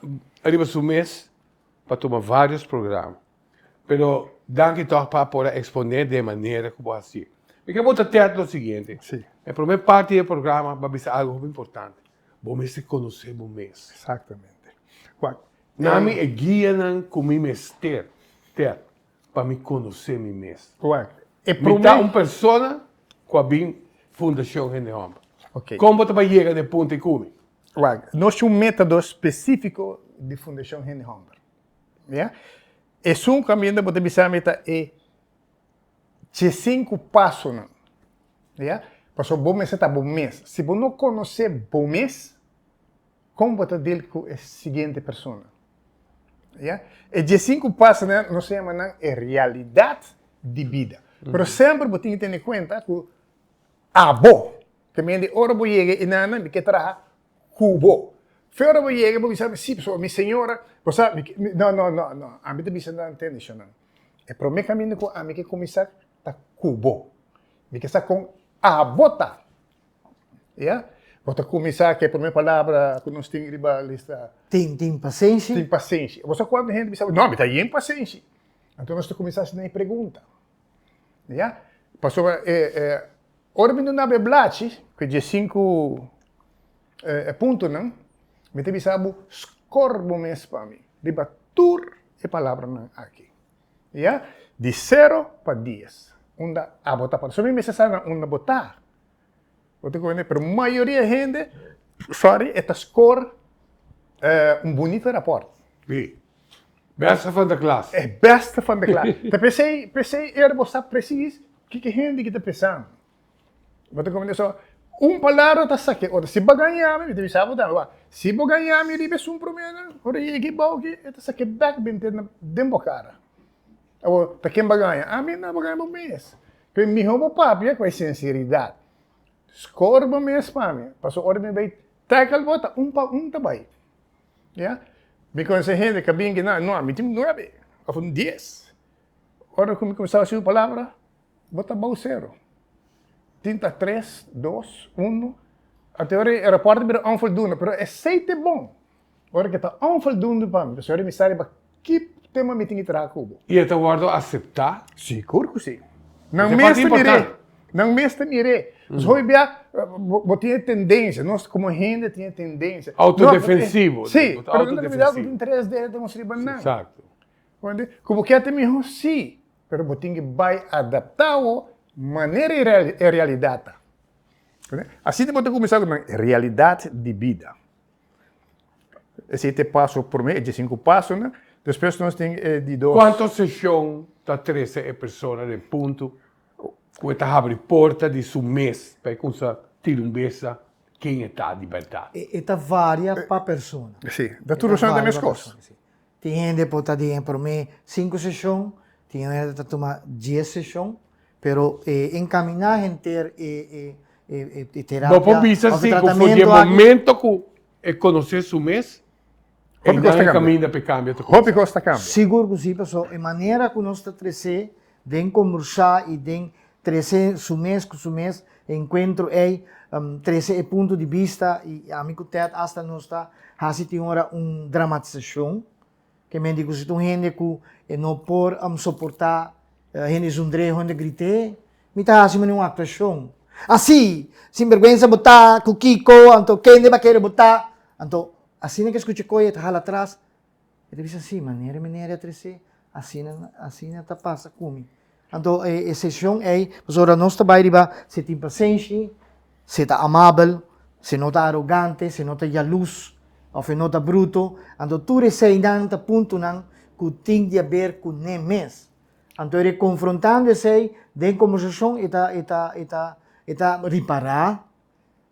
arriba do mês, para tomar vários programas. Pero, danke toch para poder exponer de maneira como assim. Eu quero botar teatro o seguinte. Sim. A primeira parte do programa vai ser algo muito importante. Vamos se conhecer o mês. Exatamente. Qual? Nami é guia com meu mestre, para me conhecer meu mês. Qual? É Me dá uma pessoa com a bem fundação Rende Homem. Ok. Como você vai chegar de ponto e cume? Qual? Nós temos um método específico de Fundação Henry Humber. Yeah? É um caminho que você precisa meter de 5 passos. Yeah? Para bom mês está bom mês. Se você não conhecer bom mês, como você deal com a seguinte pessoa? Yeah? E de 5 passos, nós chamamos de realidade de vida. Mas sempre você tem que ter em conta que bom, que me diz, ora vou chegar e não me quer trazer cubo. Fora vou chegar, vou dizer, sim, pessoal, minha senhora, você não, a mim também não entende isso, não. É para mim caminho com a mim que começar a cubo. Me que está com a bota. Yeah? Você começar, que é a primeira palavra que nós temos na lista. Tem paciência. Tem paciência. Você quando a gente diz, não, mas está aí paciência. Então nós começamos a pergunta. Yeah? Passou, ora me não beblache, que de 5 pontos, não? Me te bisabo corbo mes para mim. Riba tur e palavra não aqui. Yeah? De 0 para 10. Onda a botar para. Só me necessário onda botar. Você conhece, pero maioria gente, sorry, esta score bonito rapport. Sim. Beste van de klas. É beste van de klas. Então pensei, eu você preciso que gente que está pensando. Você conhece só palavra tá saque, ora se baganhar, me deve saber dar. Se baganhar, me deve ser problema. Ora e que bom que tá saque back bente na dembocara. Ou tá quem baganha? A mim não baganha bom mês. Que me rouba papo com sinceridade. Score bom mês para mim. Passou ora me vai tackle bota tabai. Yeah? Because gente que bem que não, me tem 9 ou 10. Ora como começar a sua palavra, bota bom 0. Tinta 3, 2, 1. A teoria era parte de onvoldoende, mas é sempre bom. Agora que está onvoldoende para mim, então me sabe que tema me tem que trazer cubo. E então guardo aceitar? Seguro que sim. Não mesmo mirei. Não mesmo mirei. Mas hoje tinha tendência, nós como gente tinha tendência. Autodefensivo. Sim, mas não me com interesse de demonstrar banana. Exato. Como que até mesmo sim, mas tem que vai adaptar o maneira e realidade. Assim temos que começar com a realidade de vida. Esse passo por mim, de 5 passos, né? Depois nós temos de 2. Quantas sessões da 13 pessoas de ponto que está abre porta de seu mês para que você tire quem está de verdade? Eta varia para pessoa. Sim, da tudo são das minhas coisas. Tem gente que pode ter por mim 5 sessões, tem gente que toma 10 sessões, pero encaminhar gente terapia. Vou pensar assim, que foi o momento que conhecer seu mês, e não caminha para cambio. Hope costa cambio. Seguro que sim, pessoal. A maneira que nós está crescer, de conversar e de crescer su mês, encontro aí, 13 ponto de vista, e amigo Ted, hasta nós está, assim tem hora dramatização, que me digo, se tem gente que não pode suportar, gente zundre, gente grite, me está assim uma atuação. Assim, sem vergonha botar, com Kiko, então quem vai querer botar, então, assim que escute coisa, está atrás, ele diz assim, maneira, 13, assim está passa comigo. Então, a sessão é, pessoal, nós trabalhamos, se tem paciência, se está amável, se não está arrogante, se não está jaluz, ou se não está bruto. Então, tudo isso é ainda ponto que tem de ver com nem mesmo. Então, ele confrontando isso, de conversação, está reparar,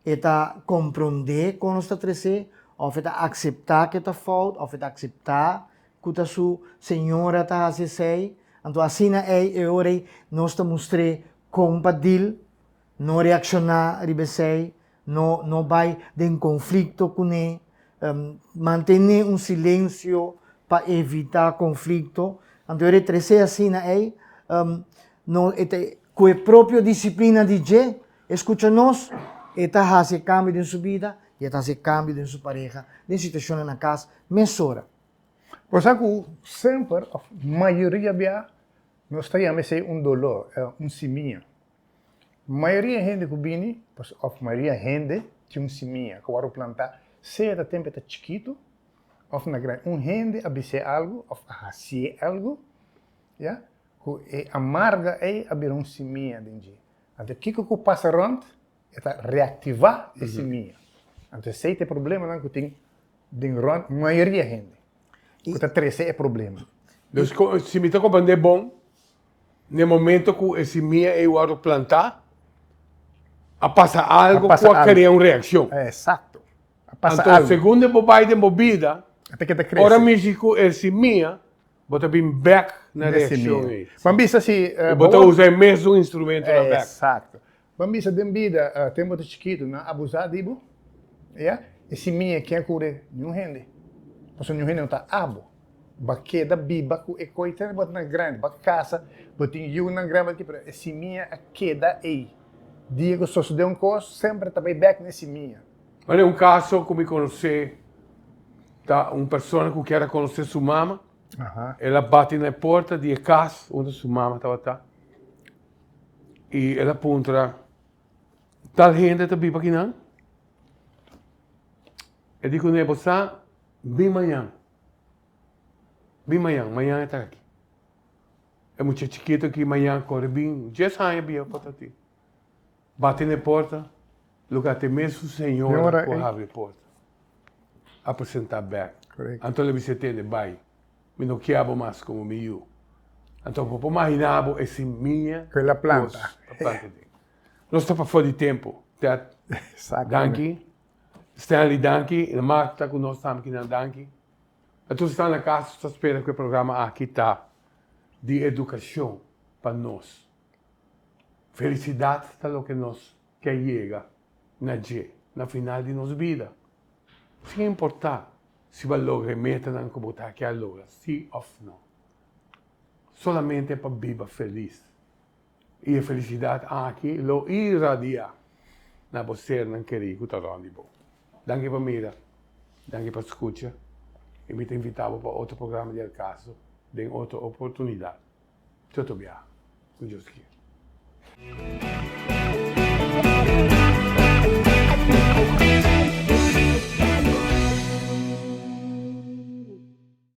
está compreender como está crescendo, ou está aceitar que está falta, ou está aceitar que a sua senhora está fazendo. Então, assim é hora nós mostramos compadir, não reaccionar, não vai de conflito com ele, manter silêncio para evitar conflito. Então, ele trazer assim é, com a própria disciplina de G, escuta-nos, e está fazendo cambio em sua vida, e está fazendo cambio em sua pareja, em situação na casa, mesora. Por isso, sempre, a maioria nós temos dolor, seminha. A maioria da gente que vem, a maioria da gente tem seminha, que vai plantar, seja tempo está chiquito, ou na grande. Gente abisse algo, ou fazer algo, yeah? Que amarga é abrir seminha dentro. Então, o que passa around é reativar a seminha. Então, se tem problema, que tem dentro a maioria da gente. Porque crescer é problema. Então, se me está compreendendo bom, no momento que esse minha eu vou plantar, a passar algo que vai criar uma reação. Exato. Então, segundo o pai de movida, até que cresce. Ora mesmo que esse minha, bota bem back na reação. Vamos assim, bota usar o mesmo instrumento na back. Exato. Vamos ver de vida, tempo de chiquito, não abusar de ibo, yeah? Esse minha quem cura nenhum rende. Porque nenhum rende não está abo. Baqueda biba com ecoita bota na grande, ba casa, botin you na grande aqui para esse minha a queda aí. Diego só se deu coisa, sempre tá bem back nesse minha. Olha um caso que me conheci, tá uma pessoa que quer conhecer sua mama, ela bate na porta de casa onde sua mama estava e ela pergunta, tal gente está viva aqui não? Eu digo, né, você bem manhã. Bem manhã está aqui. É muito chiquito que manhã corre bem, 10 anos bem para ti. Bate na porta, lugar até mesmo o senhor que abre a porta. Apresentar back. Correto. Então ele se tem vai. Me não quero mais como meu. Então vou imaginar esse minha. Quella planta. Nós estamos fora de tempo. Danke. Stanley Danke. A Marta que nós estamos aqui na Danke. Então está na casa, está esperando que o programa aqui está de educação para nós. Felicidade é o que nós quer chegar na final de nossa vida. Sem importar se vai logo meta não como está aqui agora, sim ou não. Solamente para viver feliz. E a felicidade aqui lo irradia na você não querer que está onde bom. Danke para mira, danke para escuta. E me invitava para outro programa de caso, de outra oportunidade. Tudo bem. Com Deus quer.